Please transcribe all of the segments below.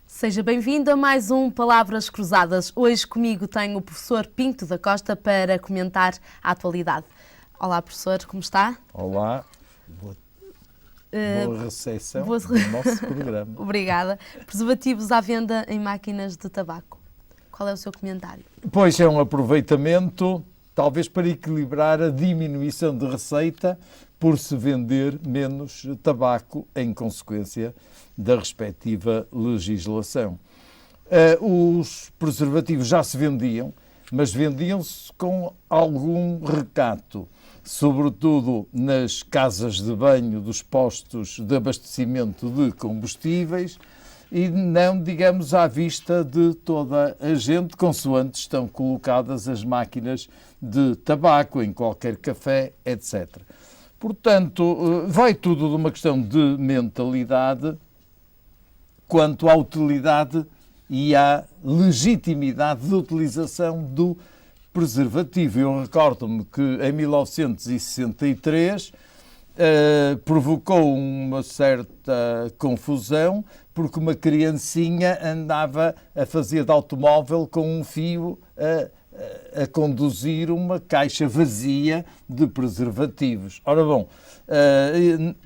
Seja bem-vindo a mais um Palavras Cruzadas. Hoje comigo tenho o professor Pinto da Costa para comentar a atualidade. Olá, professor, como está? Olá, boa recepção do nosso programa. Obrigada. Preservativos à venda em máquinas de tabaco. Qual é o seu comentário? Pois é um aproveitamento, talvez para equilibrar a diminuição de receita por se vender menos tabaco em consequência da respectiva legislação. Os preservativos já se vendiam, mas vendiam-se com algum recato, sobretudo nas casas de banho dos postos de abastecimento de combustíveis e não, digamos, à vista de toda a gente, consoante estão colocadas as máquinas de tabaco em qualquer café, etc. Portanto, vai tudo de uma questão de mentalidade quanto à utilidade e à legitimidade de utilização do preservativo. Eu recordo-me que em 1963 provocou uma certa confusão porque uma criancinha andava a fazer de automóvel com um fio a conduzir uma caixa vazia de preservativos. Ora bom,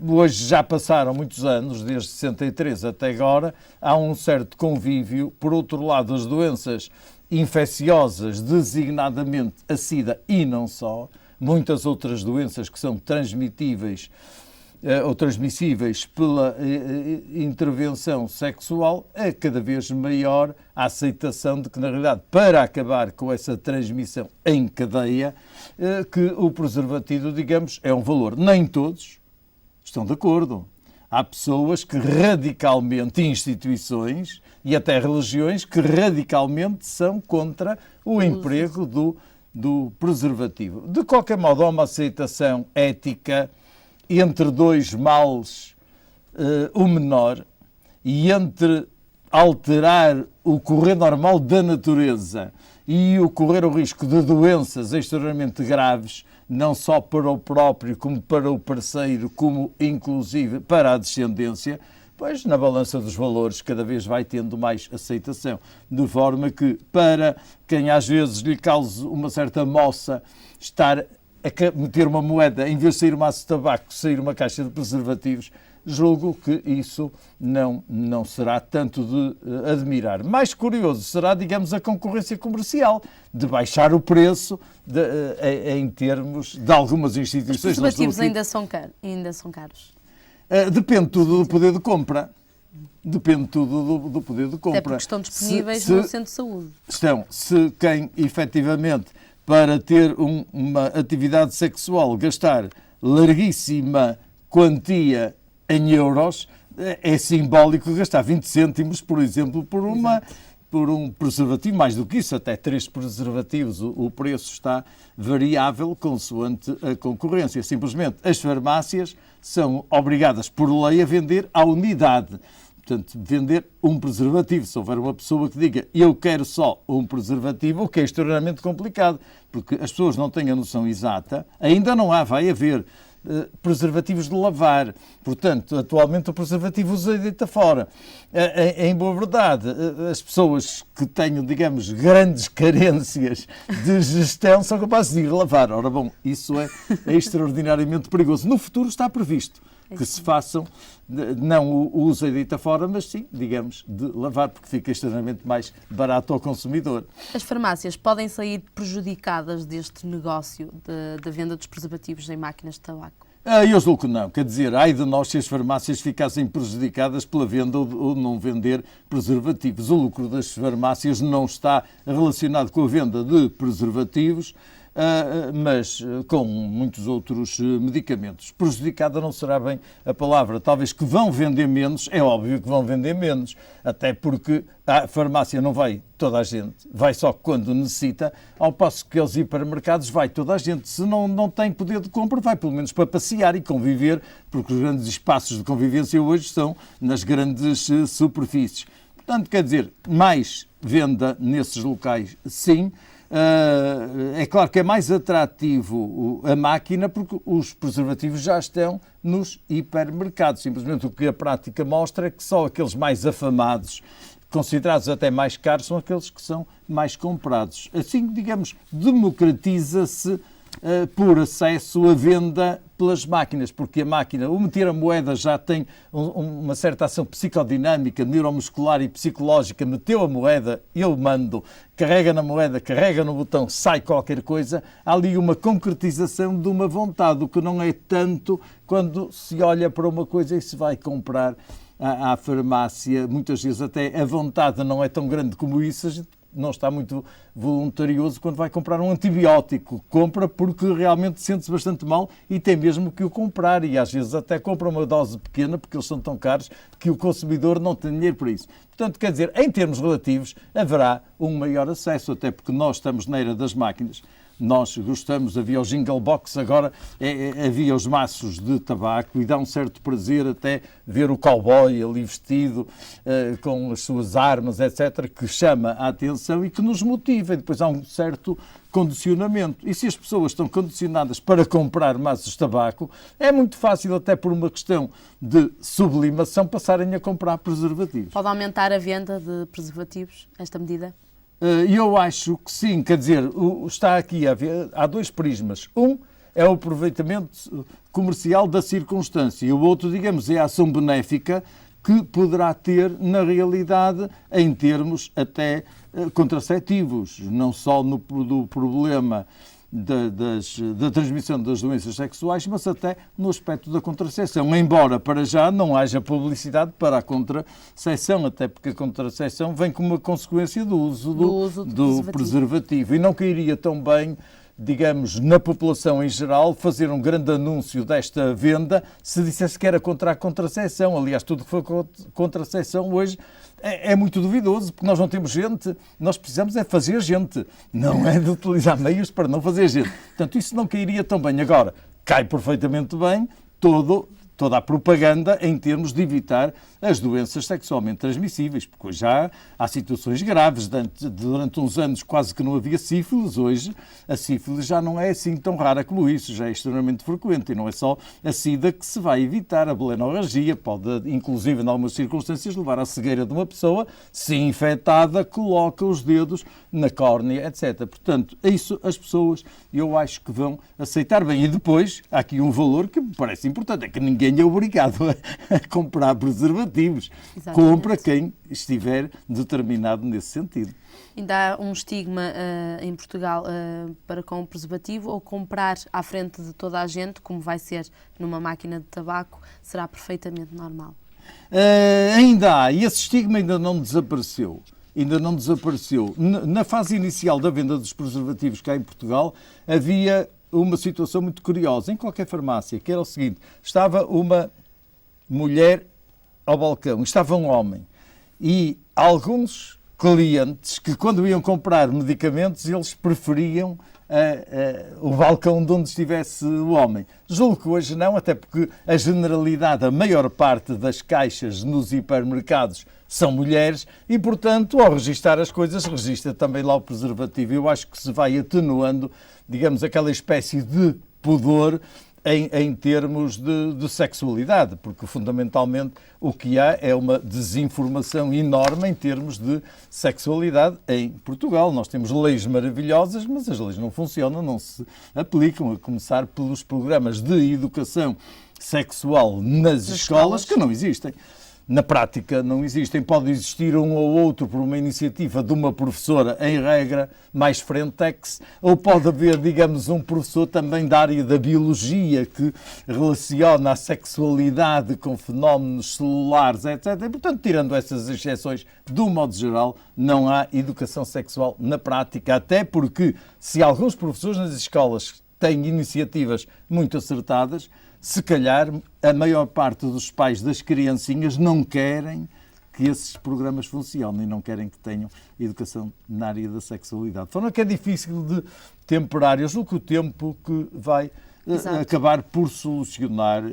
hoje já passaram muitos anos, desde 63 até agora, há um certo convívio. Por outro lado, as doenças infecciosas, designadamente a SIDA e não só, muitas outras doenças que são transmitíveis ou transmissíveis pela intervenção sexual, é cada vez maior a aceitação de que, na realidade, para acabar com essa transmissão em cadeia, que o preservativo, digamos, é um valor. Nem todos estão de acordo. Há pessoas que radicalmente, instituições e até religiões, que radicalmente são contra o emprego do preservativo. De qualquer modo, há uma aceitação ética entre dois males, o menor, e entre alterar o correr normal da natureza e o correr o risco de doenças extremamente graves, não só para o próprio, como para o parceiro, como inclusive para a descendência, pois na balança dos valores cada vez vai tendo mais aceitação. De forma que, para quem às vezes lhe cause uma certa moça estar a meter uma moeda, em vez de sair um maço de tabaco, sair uma caixa de preservativos, julgo que isso não será tanto de admirar. Mais curioso será, digamos, a concorrência comercial, de baixar o preço em termos de algumas instituições. Os preservativos ainda são caros? Depende tudo do poder de compra. Depende tudo do poder de compra. Até porque estão disponíveis no centro de saúde. Se quem efetivamente, para ter uma atividade sexual, gastar larguíssima quantia em euros, é simbólico gastar 20 cêntimos, por exemplo, por um preservativo, mais do que isso, até 3 preservativos. O preço está variável consoante a concorrência. Simplesmente as farmácias são obrigadas por lei a vender à unidade. Portanto, vender um preservativo. Se houver uma pessoa que diga eu quero só um preservativo, o que é extremamente complicado, porque as pessoas não têm a noção exata, ainda não vai haver preservativos de lavar. Portanto, atualmente o preservativo usa deita fora. Em boa verdade, as pessoas que tenham, digamos, grandes carências de gestão são capazes de ir lavar. Ora bom, isso é extraordinariamente perigoso. No futuro está previsto que se façam, não o uso e deita fora, mas sim, digamos, de lavar, porque fica extremamente mais barato ao consumidor. As farmácias podem sair prejudicadas deste negócio da venda dos preservativos em máquinas de tabaco? Eu julgo que não. Quer dizer, ai de nós se as farmácias ficassem prejudicadas pela venda ou não vender preservativos. O lucro das farmácias não está relacionado com a venda de preservativos, mas com muitos outros medicamentos. Prejudicada não será bem a palavra. Talvez que vão vender menos, é óbvio que vão vender menos, até porque a farmácia não vai toda a gente, vai só quando necessita, ao passo que aos hipermercados vai toda a gente. Se não tem poder de compra, vai pelo menos para passear e conviver, porque os grandes espaços de convivência hoje estão nas grandes superfícies. Portanto, quer dizer, mais venda nesses locais, sim, É claro que é mais atrativo a máquina porque os preservativos já estão nos hipermercados. Simplesmente o que a prática mostra é que só aqueles mais afamados, considerados até mais caros, são aqueles que são mais comprados. Assim, digamos, democratiza-se por acesso à venda pelas máquinas, porque a máquina, o meter a moeda já tem uma certa ação psicodinâmica, neuromuscular e psicológica. Meteu a moeda, eu mando, carrega na moeda, carrega no botão, sai qualquer coisa. Há ali uma concretização de uma vontade, o que não é tanto quando se olha para uma coisa e se vai comprar à farmácia. Muitas vezes até a vontade não é tão grande como isso, a gente não está muito voluntarioso quando vai comprar um antibiótico. Compra porque realmente sente-se bastante mal e tem mesmo que o comprar. E às vezes até compra uma dose pequena porque eles são tão caros que o consumidor não tem dinheiro para isso. Portanto, quer dizer, em termos relativos, haverá um maior acesso, até porque nós estamos na era das máquinas. Nós gostamos, havia o Jingle Box, agora havia os maços de tabaco e dá um certo prazer até ver o cowboy ali vestido com as suas armas, etc., que chama a atenção e que nos motiva. E depois há um certo condicionamento. E se as pessoas estão condicionadas para comprar maços de tabaco, é muito fácil, até por uma questão de sublimação, passarem a comprar preservativos. Pode aumentar a venda de preservativos, esta medida? Eu acho que sim, quer dizer, está aqui, há dois prismas. Um é o aproveitamento comercial da circunstância e o outro, digamos, é a ação benéfica que poderá ter, na realidade, em termos até contraceptivos, não só do problema da transmissão das doenças sexuais, mas até no aspecto da contracepção, embora para já não haja publicidade para a contracepção, até porque a contracepção vem como uma consequência do uso do preservativo. E não cairia tão bem, digamos, na população em geral, fazer um grande anúncio desta venda se dissesse que era contra a contracepção. Aliás, tudo que for contracepção hoje é muito duvidoso, porque nós não temos gente, nós precisamos é fazer gente, não é de utilizar meios para não fazer gente. Portanto, isso não cairia tão bem. Agora, cai perfeitamente bem toda a propaganda em termos de evitar as doenças sexualmente transmissíveis, porque hoje já há situações graves. Durante uns anos quase que não havia sífilis, hoje a sífilis já não é assim tão rara como isso, já é extremamente frequente e não é só a sida que se vai evitar, a belenorragia pode, inclusive, em algumas circunstâncias, levar à cegueira de uma pessoa, se infectada, coloca os dedos na córnea, etc. Portanto, isso as pessoas, eu acho que vão aceitar bem. E depois, há aqui um valor que me parece importante, é que ninguém é obrigado a comprar preservativos. Exatamente. Compra quem estiver determinado nesse sentido. Ainda há um estigma em Portugal para com o preservativo, ou comprar à frente de toda a gente, como vai ser numa máquina de tabaco, será perfeitamente normal? Ainda há, e esse estigma ainda não desapareceu. Na fase inicial da venda dos preservativos cá em Portugal, havia uma situação muito curiosa em qualquer farmácia, que era o seguinte: estava uma mulher ao balcão, estava um homem, e alguns clientes que, quando iam comprar medicamentos, eles preferiam o balcão de onde estivesse o homem. Julgo que hoje não, até porque a generalidade, a maior parte das caixas nos hipermercados são mulheres e, portanto, ao registar as coisas, registra também lá o preservativo. Eu acho que se vai atenuando, digamos, aquela espécie de pudor em termos de sexualidade, porque fundamentalmente o que há é uma desinformação enorme em termos de sexualidade em Portugal. Nós temos leis maravilhosas, mas as leis não funcionam, não se aplicam, a começar pelos programas de educação sexual nas escolas, que não existem. Na prática não existem. Pode existir um ou outro por uma iniciativa de uma professora, em regra, mais frentex, ou pode haver, digamos, um professor também da área da biologia que relaciona a sexualidade com fenómenos celulares, etc. E, portanto, tirando essas exceções, de um modo geral, não há educação sexual na prática, até porque se alguns professores nas escolas têm iniciativas muito acertadas, se calhar a maior parte dos pais das criancinhas não querem que esses programas funcionem, não querem que tenham educação na área da sexualidade. De forma que é difícil de temperar. Eu julgo que o tempo que vai acabar por solucionar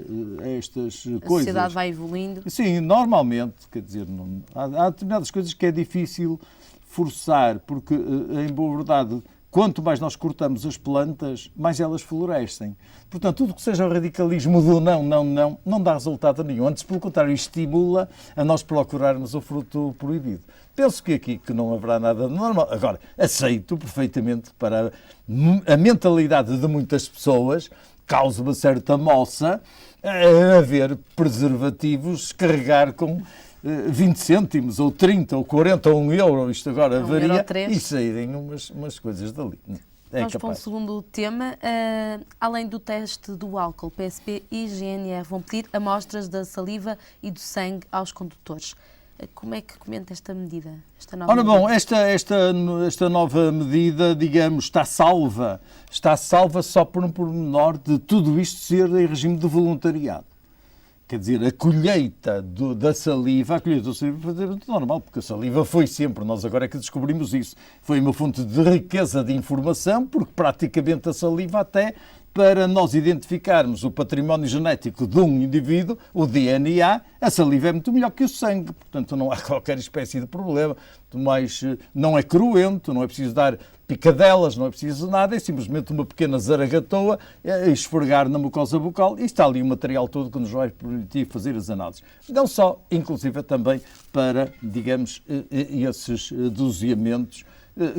estas coisas. A sociedade vai evoluindo. Sim, normalmente, quer dizer, há determinadas coisas que é difícil forçar, porque, em boa verdade, quanto mais nós cortamos as plantas, mais elas florescem. Portanto, tudo que seja o radicalismo do não dá resultado nenhum. Antes, pelo contrário, estimula a nós procurarmos o fruto proibido. Penso que aqui que não haverá nada de normal. Agora, aceito perfeitamente para a mentalidade de muitas pessoas, causa uma certa moça, haver preservativos, carregar com 20 cêntimos, ou 30, ou 40, ou 1 euro, isto agora varia, e saírem umas coisas dali. Vamos para um segundo tema. Além do teste do álcool, PSP e GNR vão pedir amostras da saliva e do sangue aos condutores. Como é que comenta esta medida? Ora bom, esta nova medida, digamos, está salva só por um pormenor de tudo isto ser em regime de voluntariado. Quer dizer, a colheita da saliva foi muito normal, porque a saliva foi sempre, nós agora é que descobrimos isso, foi uma fonte de riqueza de informação, porque praticamente a saliva até, para nós identificarmos o património genético de um indivíduo, o DNA, a saliva é muito melhor que o sangue, portanto não há qualquer espécie de problema, mas não é cruento, não é preciso dar picadelas, não é preciso nada, é simplesmente uma pequena zaragatoa, esfregar na mucosa bucal e está ali o material todo que nos vai permitir fazer as análises. Não só, inclusive também para, digamos, esses doseamentos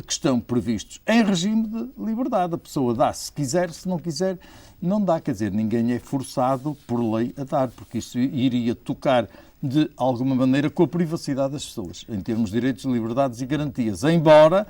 que estão previstos em regime de liberdade. A pessoa dá se quiser, se não quiser, não dá. Quer dizer, ninguém é forçado por lei a dar, porque isso iria tocar de alguma maneira com a privacidade das pessoas, em termos de direitos, liberdades e garantias. Embora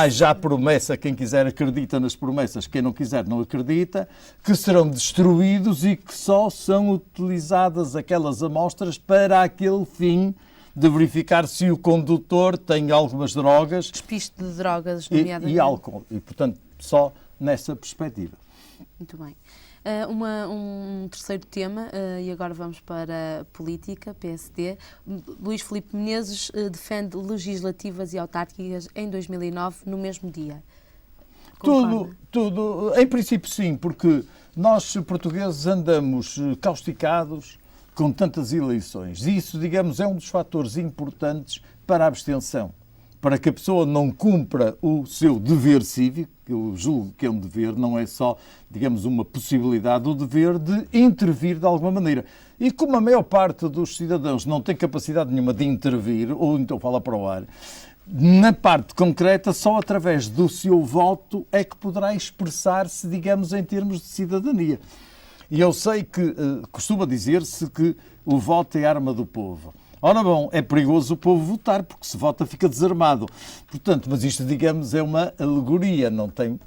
já promessa, quem quiser acredita nas promessas, quem não quiser não acredita, que serão destruídos e que só são utilizadas aquelas amostras para aquele fim de verificar se o condutor tem algumas drogas. Despiste de drogas, nomeadamente. E álcool. E, portanto, só nessa perspectiva. Muito bem. Um terceiro tema, e agora vamos para a política, PSD. Luís Filipe Menezes defende legislativas e autárquicas em 2009, no mesmo dia. Tudo, em princípio sim, porque nós portugueses andamos causticados com tantas eleições. E isso, digamos, é um dos fatores importantes para a abstenção. Para que a pessoa não cumpra o seu dever cívico, que eu julgo que é um dever, não é só, digamos, uma possibilidade, o dever de intervir de alguma maneira. E como a maior parte dos cidadãos não tem capacidade nenhuma de intervir, ou então fala para o ar, na parte concreta, só através do seu voto é que poderá expressar-se, digamos, em termos de cidadania. E eu sei que costuma dizer-se que o voto é a arma do povo. Ora bom, é perigoso o povo votar, porque se vota fica desarmado. Portanto, mas isto, digamos, é uma alegoria, não tem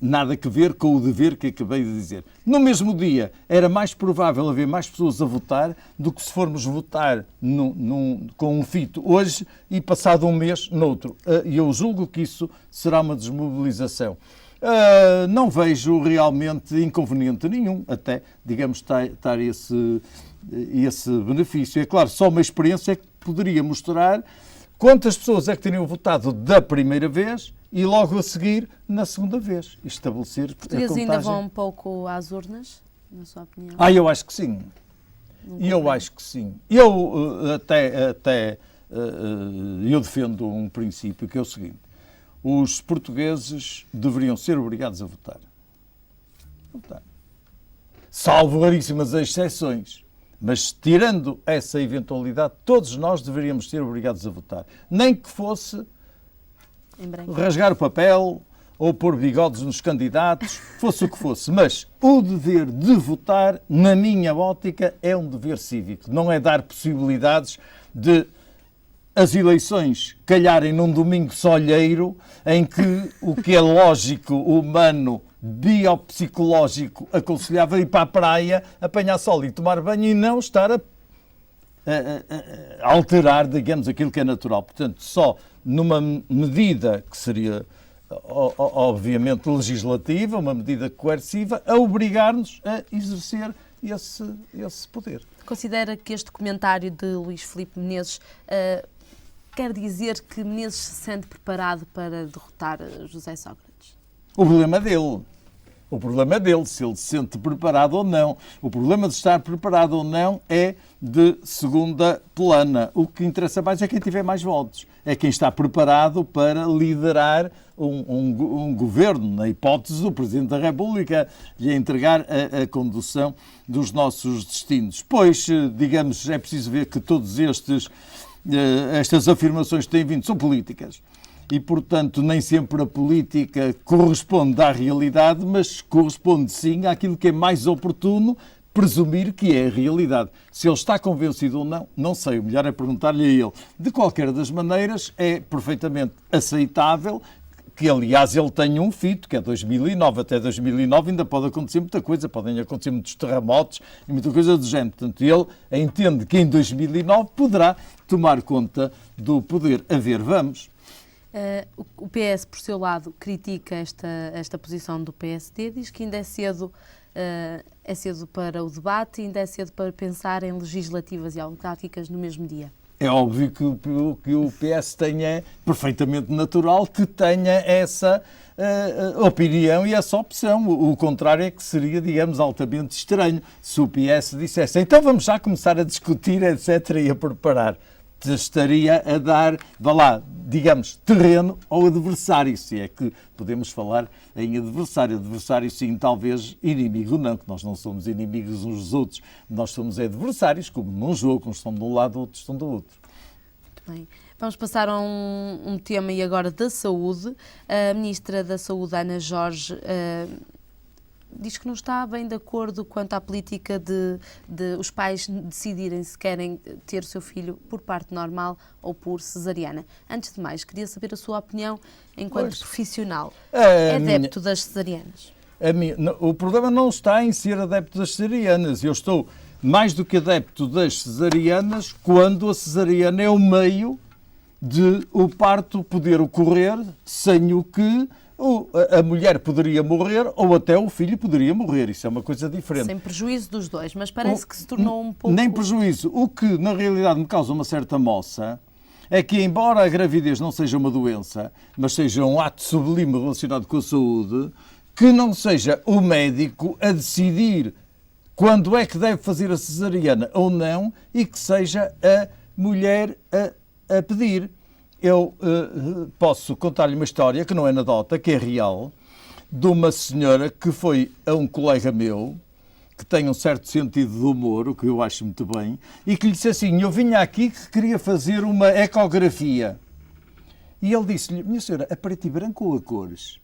nada a ver com o dever que acabei de dizer. No mesmo dia, era mais provável haver mais pessoas a votar do que se formos votar com um fito hoje e passado um mês noutro. E eu julgo que isso será uma desmobilização. Não vejo realmente inconveniente nenhum, até, digamos, estar esse benefício. É claro, só uma experiência é que poderia mostrar quantas pessoas é que teriam votado da primeira vez e logo a seguir na segunda vez. Estabelecer a contagem. Portugueses ainda vão um pouco às urnas, na sua opinião? Eu acho que sim. Eu acho que sim. Eu defendo um princípio que é o seguinte: os portugueses deveriam ser obrigados a votar. Salvo raríssimas exceções. Mas, tirando essa eventualidade, todos nós deveríamos ser obrigados a votar. Nem que fosse rasgar o papel ou pôr bigodes nos candidatos, fosse o que fosse. Mas o dever de votar, na minha ótica, é um dever cívico. Não é dar possibilidades de as eleições calharem num domingo solheiro, em que o que é lógico, humano, biopsicológico, aconselhava ir para a praia, apanhar sol e tomar banho e não estar a alterar, digamos, aquilo que é natural. Portanto, só numa medida que seria, obviamente, legislativa, uma medida coerciva, a obrigar-nos a exercer esse poder. Considera que este comentário de Luís Filipe Menezes quer dizer que Menezes se sente preparado para derrotar José Sócrates? O problema é dele. O problema é dele, se ele se sente preparado ou não. O problema de estar preparado ou não é de segunda plana. O que interessa mais é quem tiver mais votos. É quem está preparado para liderar um governo, na hipótese do Presidente da República, e a entregar a condução dos nossos destinos. Pois, digamos, é preciso ver que todos estas afirmações que têm vindo são políticas. E, portanto, nem sempre a política corresponde à realidade, mas corresponde sim àquilo que é mais oportuno presumir que é a realidade. Se ele está convencido ou não, não sei, o melhor é perguntar-lhe a ele. De qualquer das maneiras, é perfeitamente aceitável que, aliás, ele tenha um fito, que é 2009. Até 2009 ainda pode acontecer muita coisa, podem acontecer muitos terremotos e muita coisa do género. Portanto, ele entende que em 2009 poderá tomar conta do poder. A ver, vamos. O PS, por seu lado, critica esta posição do PSD, diz que ainda é cedo para o debate, ainda é cedo para pensar em legislativas e autárquicas no mesmo dia. É óbvio que o PS tenha, perfeitamente natural, que tenha essa opinião e essa opção. O contrário é que seria, digamos, altamente estranho se o PS dissesse então vamos já começar a discutir, etc., e a preparar. Estaria a dar, vá lá, digamos, terreno ao adversário, se é que podemos falar em adversário. Adversário, sim, talvez inimigo, não, que nós não somos inimigos uns dos outros, nós somos adversários, como num jogo, uns estão de um lado, outros estão do outro. Muito bem. Vamos passar a um tema e agora da saúde. A Ministra da Saúde, Ana Jorge, diz que não está bem de acordo quanto à política de os pais decidirem se querem ter o seu filho por parto normal ou por cesariana. Antes de mais, queria saber a sua opinião enquanto profissional. É adepto das cesarianas? O problema não está em ser adepto das cesarianas. Eu estou mais do que adepto das cesarianas quando a cesariana é o meio de o parto poder ocorrer sem o que a mulher poderia morrer ou até o filho poderia morrer. Isso é uma coisa diferente. Sem prejuízo dos dois, mas parece que se tornou um pouco... Nem prejuízo. O que, na realidade, me causa uma certa moça é que, embora a gravidez não seja uma doença, mas seja um ato sublime relacionado com a saúde, que não seja o médico a decidir quando é que deve fazer a cesariana ou não e que seja a mulher a pedir. Eu posso contar-lhe uma história que não é anedota, que é real, de uma senhora que foi a um colega meu, que tem um certo sentido de humor, o que eu acho muito bem, e que lhe disse assim, eu vinha aqui que queria fazer uma ecografia. E ele disse-lhe, minha senhora, a preto e branco ou a cores?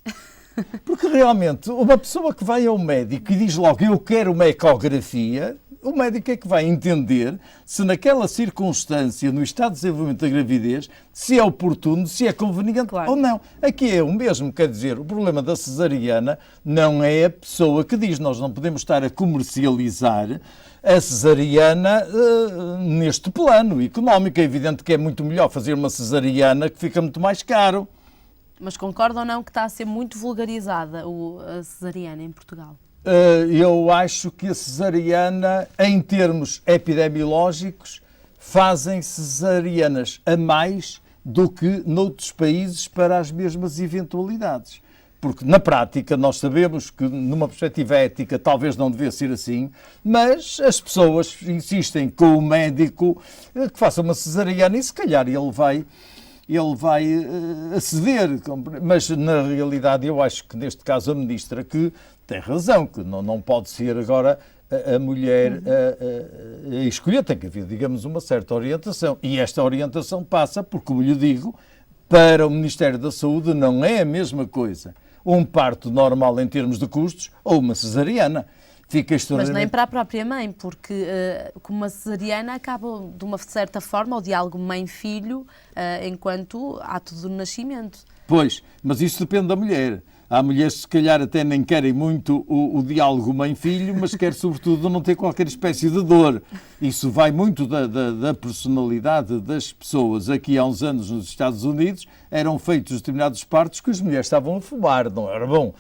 Porque realmente, uma pessoa que vai ao médico e diz logo, eu quero uma ecografia, o médico é que vai entender se naquela circunstância, no estado de desenvolvimento da gravidez, se é oportuno, se é conveniente ou não. Aqui é o mesmo, quer dizer, o problema da cesariana não é a pessoa que diz, nós não podemos estar a comercializar a cesariana neste plano económico. É evidente que é muito melhor fazer uma cesariana que fica muito mais caro. Mas concorda ou não que está a ser muito vulgarizada a cesariana em Portugal? Eu acho que a cesariana, em termos epidemiológicos, fazem cesarianas a mais do que noutros países para as mesmas eventualidades. Porque, na prática, nós sabemos que, numa perspectiva ética, talvez não devesse ser assim, mas as pessoas insistem com o médico que faça uma cesariana e, se calhar, ele vai aceder. Mas, na realidade, eu acho que, neste caso, a Ministra que tem razão, que não pode ser agora a mulher a escolher, tem que haver, digamos, uma certa orientação. E esta orientação passa, porque, como lhe digo, para o Ministério da Saúde não é a mesma coisa um parto normal em termos de custos ou uma cesariana. Mas nem para a própria mãe, porque como uma cesariana acaba de uma certa forma o diálogo mãe-filho enquanto ato do nascimento. Pois, mas isso depende da mulher. Há mulheres que se calhar até nem querem muito o diálogo mãe-filho, mas quer sobretudo não ter qualquer espécie de dor. Isso vai muito da personalidade das pessoas. Aqui há uns anos nos Estados Unidos eram feitos determinados partos que as mulheres estavam a fumar, não era bom.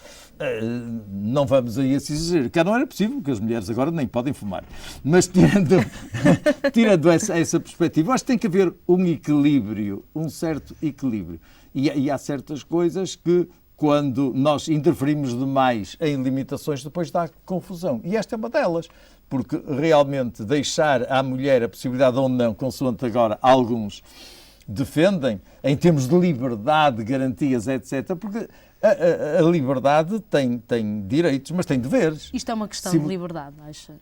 Não vamos aí a exagerar. Cá não era possível, porque as mulheres agora nem podem fumar. Mas tirando essa perspectiva, acho que tem que haver um equilíbrio, um certo equilíbrio. E há certas coisas que quando nós interferimos demais em limitações, depois dá confusão. E esta é uma delas, porque realmente deixar à mulher a possibilidade ou não, consoante agora alguns defendem, em termos de liberdade, garantias, etc., porque a liberdade tem direitos, mas tem deveres. Isto é uma questão de liberdade, acha?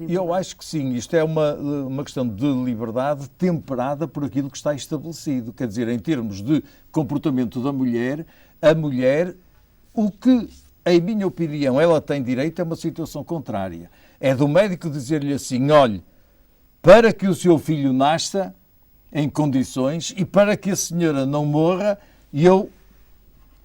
Eu acho que sim, isto é uma questão de liberdade temperada por aquilo que está estabelecido. Quer dizer, em termos de comportamento da mulher, a mulher, o que, em minha opinião, ela tem direito é uma situação contrária. É do médico dizer-lhe assim, olhe, para que o seu filho nasça em condições e para que a senhora não morra, eu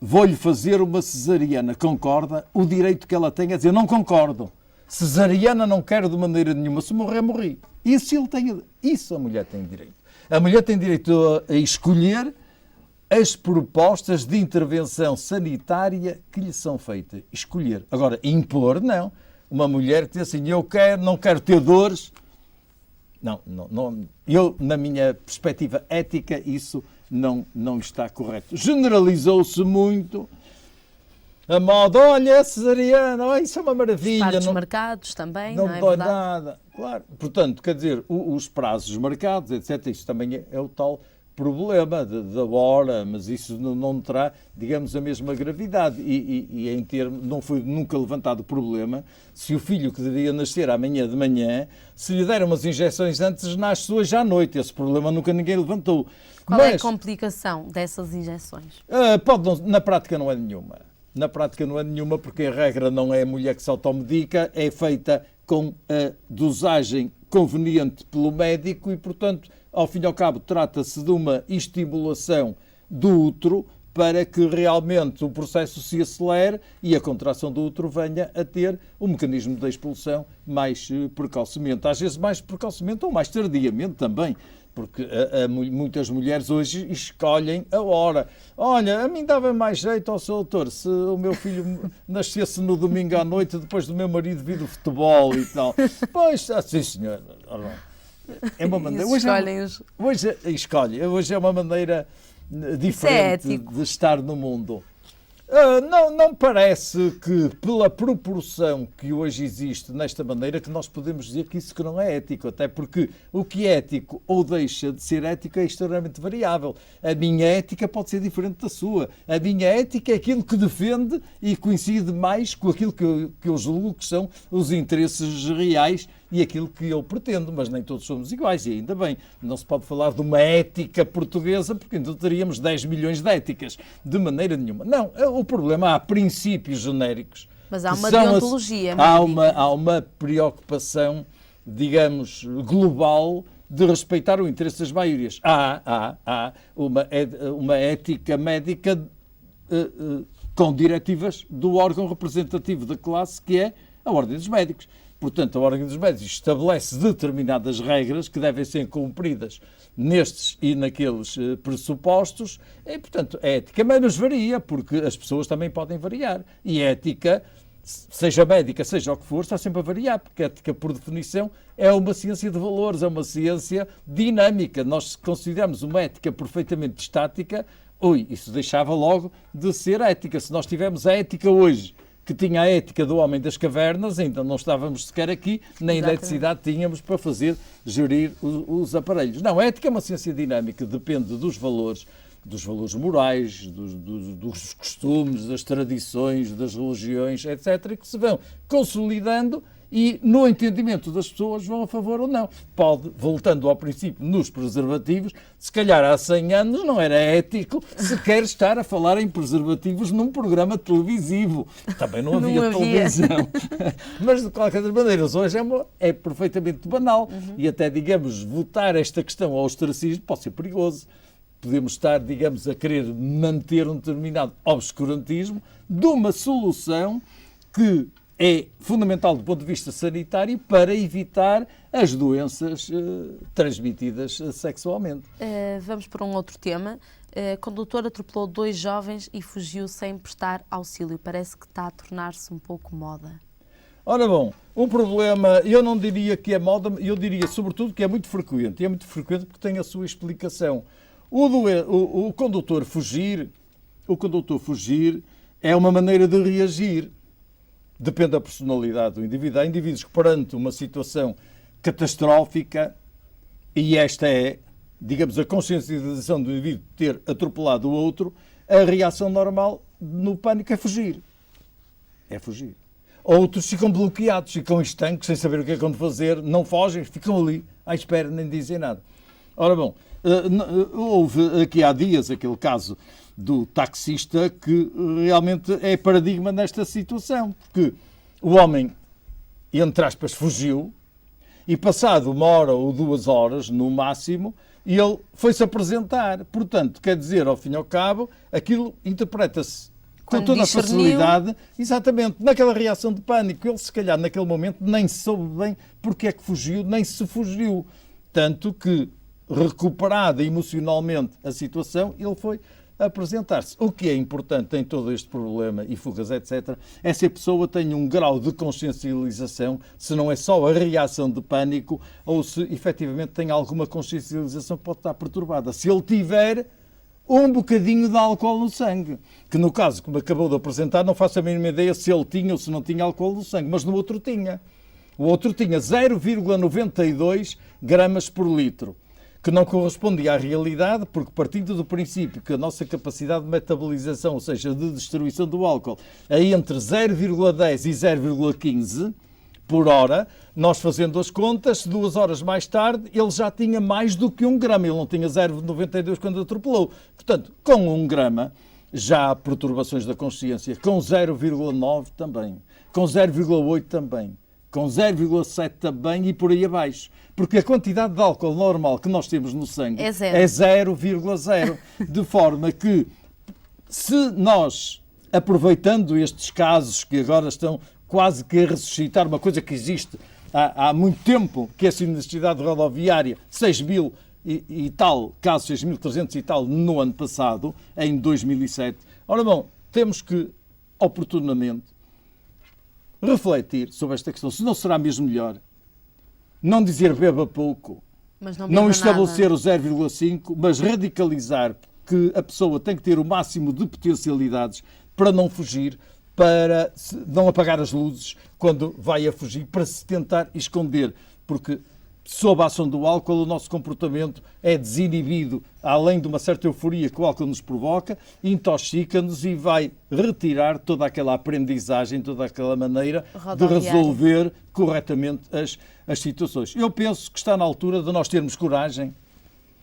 vou-lhe fazer uma cesariana. Concorda? O direito que ela tem é dizer, não concordo. Cesariana não quero de maneira nenhuma. Se morrer, morri. Isso a mulher tem direito. A mulher tem direito a escolher as propostas de intervenção sanitária que lhe são feitas. Escolher. Agora, impor, não. Uma mulher que diz assim, não quero ter dores. Não. Eu, na minha perspectiva ética, isso não está correto. Generalizou-se muito a moda, olha, a cesariana, isso é uma maravilha. Os partos marcados também, não é dói verdade? Nada. Claro. Portanto, quer dizer, os prazos marcados, etc., isso também é o tal problema da hora, mas isso não terá, digamos, a mesma gravidade. E em termos, não foi nunca levantado o problema se o filho que devia nascer amanhã de manhã, se lhe deram umas injeções antes, nasce hoje à noite. Esse problema nunca ninguém levantou. Qual é a complicação dessas injeções? Na prática não é nenhuma. Na prática não é nenhuma, porque a regra não é a mulher que se automedica, é feita com a dosagem conveniente pelo médico e, portanto, ao fim e ao cabo, trata-se de uma estimulação do útero para que realmente o processo se acelere e a contração do útero venha a ter um mecanismo de expulsão mais precocemente. Às vezes mais precocemente ou mais tardiamente também. Porque muitas mulheres hoje escolhem a hora. Olha, a mim dava mais jeito ao seu doutor se o meu filho nascesse no domingo à noite depois do meu marido vir do futebol e tal. Pois, sim senhor. É uma maneira. Hoje é uma maneira diferente de estar no mundo. Não parece que, pela proporção que hoje existe nesta maneira, que nós podemos dizer que isso que não é ético, até porque o que é ético ou deixa de ser ético é extremamente variável. A minha ética pode ser diferente da sua. A minha ética é aquilo que defende e coincide mais com aquilo que eu julgo que são os interesses reais e aquilo que eu pretendo, mas nem todos somos iguais, e ainda bem. Não se pode falar de uma ética portuguesa, porque então teríamos 10 milhões de éticas, de maneira nenhuma. Não, o problema, há princípios genéricos. Mas há uma deontologia. Há uma preocupação, digamos, global de respeitar o interesse das maiorias. Há uma ética médica com diretivas do órgão representativo da classe, que é a Ordem dos Médicos. Portanto, a Ordem dos Médicos estabelece determinadas regras que devem ser cumpridas nestes e naqueles pressupostos e, portanto, a ética menos varia, porque as pessoas também podem variar. E a ética, seja médica, seja o que for, está sempre a variar, porque a ética, por definição, é uma ciência de valores, é uma ciência dinâmica. Nós, se considerarmos uma ética perfeitamente estática, isso deixava logo de ser ética. Se nós tivermos a ética hoje, que tinha a ética do homem das cavernas, ainda não estávamos sequer aqui, nem eletricidade tínhamos para gerir os aparelhos. Não, a ética é uma ciência dinâmica, depende dos valores morais, dos costumes, das tradições, das religiões, etc., que se vão consolidando e, no entendimento das pessoas, vão a favor ou não. Pode, voltando ao princípio, nos preservativos, se calhar há 100 anos não era ético sequer estar a falar em preservativos num programa televisivo. Também não havia televisão. Mas, de qualquer maneira, hoje é perfeitamente banal. E até, digamos, votar esta questão ao ostracismo pode ser perigoso. Podemos estar, digamos, a querer manter um determinado obscurantismo de uma solução que é fundamental do ponto de vista sanitário para evitar as doenças transmitidas sexualmente. Vamos para um outro tema. Condutor atropelou 2 jovens e fugiu sem prestar auxílio. Parece que está a tornar-se um pouco moda. Ora bom, o problema, eu não diria que é moda, eu diria sobretudo que é muito frequente. E é muito frequente porque tem a sua explicação. O condutor fugir, o condutor fugir é uma maneira de reagir. Depende da personalidade do indivíduo. Há indivíduos que, perante uma situação catastrófica, e esta é, digamos, a consciencialização do indivíduo ter atropelado o outro, a reação normal no pânico é fugir. É fugir. Outros ficam bloqueados, ficam estanques, sem saber o que é que vão fazer, não fogem, ficam ali, à espera, nem dizem nada. Ora bom, houve aqui há dias aquele caso do taxista que realmente é paradigma nesta situação, porque o homem, entre aspas, fugiu e passado 1 ou 2 horas, no máximo, ele foi-se apresentar. Portanto, quer dizer, ao fim e ao cabo, aquilo interpreta-se com toda a facilidade, exatamente, naquela reação de pânico. Ele, se calhar, naquele momento, nem soube bem porque é que fugiu, nem se fugiu. Tanto que, recuperada emocionalmente a situação, ele foi apresentar-se. O que é importante em todo este problema, e fugas, etc., é se a pessoa tem um grau de consciencialização, se não é só a reação de pânico, ou se, efetivamente, tem alguma consciencialização que pode estar perturbada. Se ele tiver um bocadinho de álcool no sangue, que no caso que me acabou de apresentar, não faço a mínima ideia se ele tinha ou se não tinha álcool no sangue, mas no outro tinha. O outro tinha 0,92 gramas por litro, que não correspondia à realidade, porque partindo do princípio que a nossa capacidade de metabolização, ou seja, de destruição do álcool, é entre 0,10 e 0,15 por hora, nós fazendo as contas, 2 horas mais tarde, ele já tinha mais do que 1 grama. Ele não tinha 0,92 quando atropelou. Portanto, com 1 grama, já há perturbações da consciência. Com 0,9 também. Com 0,8 também. Com 0,7 também e por aí abaixo. Porque a quantidade de álcool normal que nós temos no sangue é 0,0. De forma que, se nós, aproveitando estes casos que agora estão quase que a ressuscitar, uma coisa que existe há muito tempo, que é a sinistralidade rodoviária, 6.000 e tal, casos 6.300 e tal no ano passado, em 2007. Ora bom, temos que, oportunamente, refletir sobre esta questão. Se não será mesmo melhor não dizer beba pouco, mas não estabelecer o 0,5, mas radicalizar que a pessoa tem que ter o máximo de potencialidades para não fugir, para não apagar as luzes quando vai a fugir, para se tentar esconder, porque sob a ação do álcool o nosso comportamento é desinibido, além de uma certa euforia que o álcool nos provoca, intoxica-nos e vai retirar toda aquela aprendizagem, toda aquela maneira de resolver corretamente as situações. Eu penso que está na altura de nós termos coragem,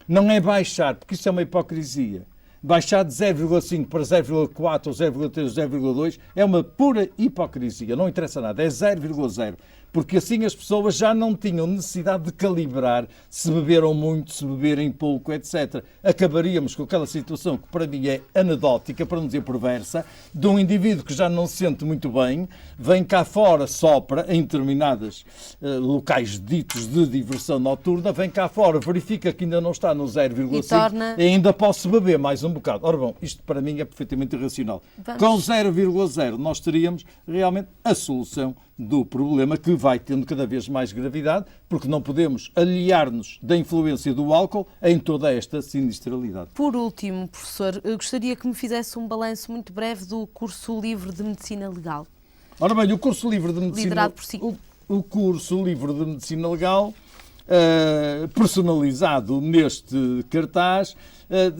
não é baixar, porque isso é uma hipocrisia. Baixar de 0,5 para 0,4 ou 0,3 ou 0,2 é uma pura hipocrisia, não interessa nada, é 0,0. Porque assim as pessoas já não tinham necessidade de calibrar se beberam muito, se beberem pouco, etc. Acabaríamos com aquela situação que para mim é anedótica, para não dizer perversa, de um indivíduo que já não se sente muito bem, vem cá fora, sopra em determinados locais ditos de diversão noturna, vem cá fora, verifica que ainda não está no 0,5 e ainda posso beber mais um bocado. Ora bom, isto para mim é perfeitamente irracional. Com 0,0 nós teríamos realmente a solução do problema, que vai tendo cada vez mais gravidade, porque não podemos aliar-nos da influência do álcool em toda esta sinistralidade. Por último, professor, gostaria que me fizesse um balanço muito breve do curso livre de Medicina Legal. Ora bem, o curso livre de Medicina... Liderado por si. O curso livre de Medicina Legal, personalizado neste cartaz,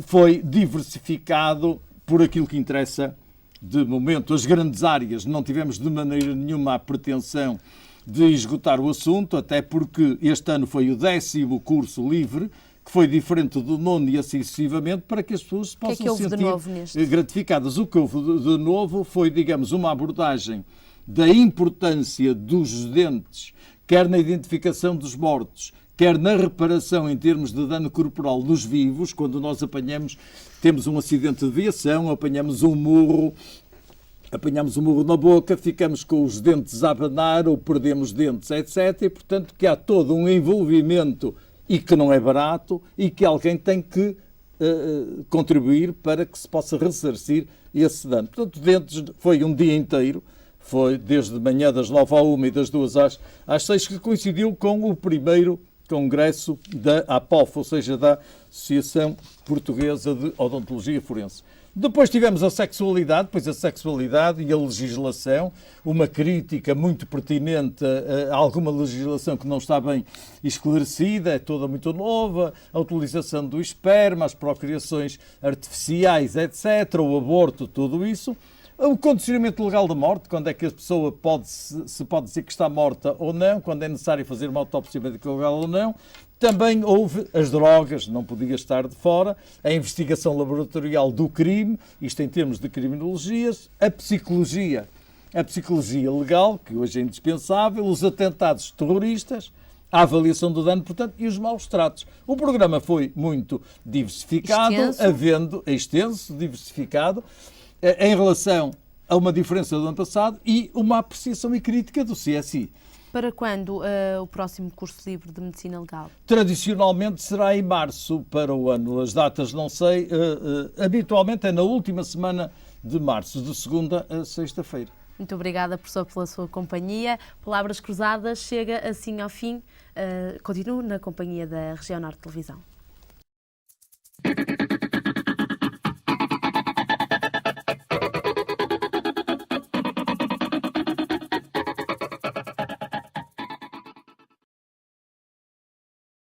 foi diversificado por aquilo que interessa. De momento, as grandes áreas, não tivemos de maneira nenhuma a pretensão de esgotar o assunto, até porque este ano foi o 10º curso livre, que foi diferente do 9º e assim sucessivamente, para que as pessoas se possam sentir gratificadas. O que houve de novo foi, digamos, uma abordagem da importância dos dentes, quer na identificação dos mortos, quer na reparação em termos de dano corporal dos vivos, quando nós temos um acidente de aviação, apanhamos um murro na boca, ficamos com os dentes a abanar ou perdemos dentes, etc. E, portanto, que há todo um envolvimento e que não é barato e que alguém tem que contribuir para que se possa ressarcir esse dano. Portanto, dentes foi um dia inteiro, foi desde manhã das 9 à 1 e das 2 às 6, que coincidiu com o primeiro congresso da APOF, ou seja, da Associação Portuguesa de Odontologia Forense. Depois tivemos a sexualidade, pois a sexualidade e a legislação, uma crítica muito pertinente a alguma legislação que não está bem esclarecida, é toda muito nova, a utilização do esperma, as procriações artificiais, etc., o aborto, tudo isso. O condicionamento legal da morte, quando é que a pessoa se pode dizer que está morta ou não, quando é necessário fazer uma autópsia médica legal ou não. Também houve as drogas, não podia estar de fora, a investigação laboratorial do crime, isto em termos de criminologias, a psicologia legal, que hoje é indispensável, os atentados terroristas, a avaliação do dano, portanto, e os maus tratos. O programa foi muito diversificado, extenso, diversificado, em relação a uma diferença do ano passado e uma apreciação e crítica do CSI. Para quando o próximo curso livre de Medicina Legal? Tradicionalmente será em março para o ano. As datas não sei. Habitualmente é na última semana de março, de segunda a sexta-feira. Muito obrigada, professor, pela sua companhia. Palavras Cruzadas chega assim ao fim. Continuo na companhia da Região Norte Televisão.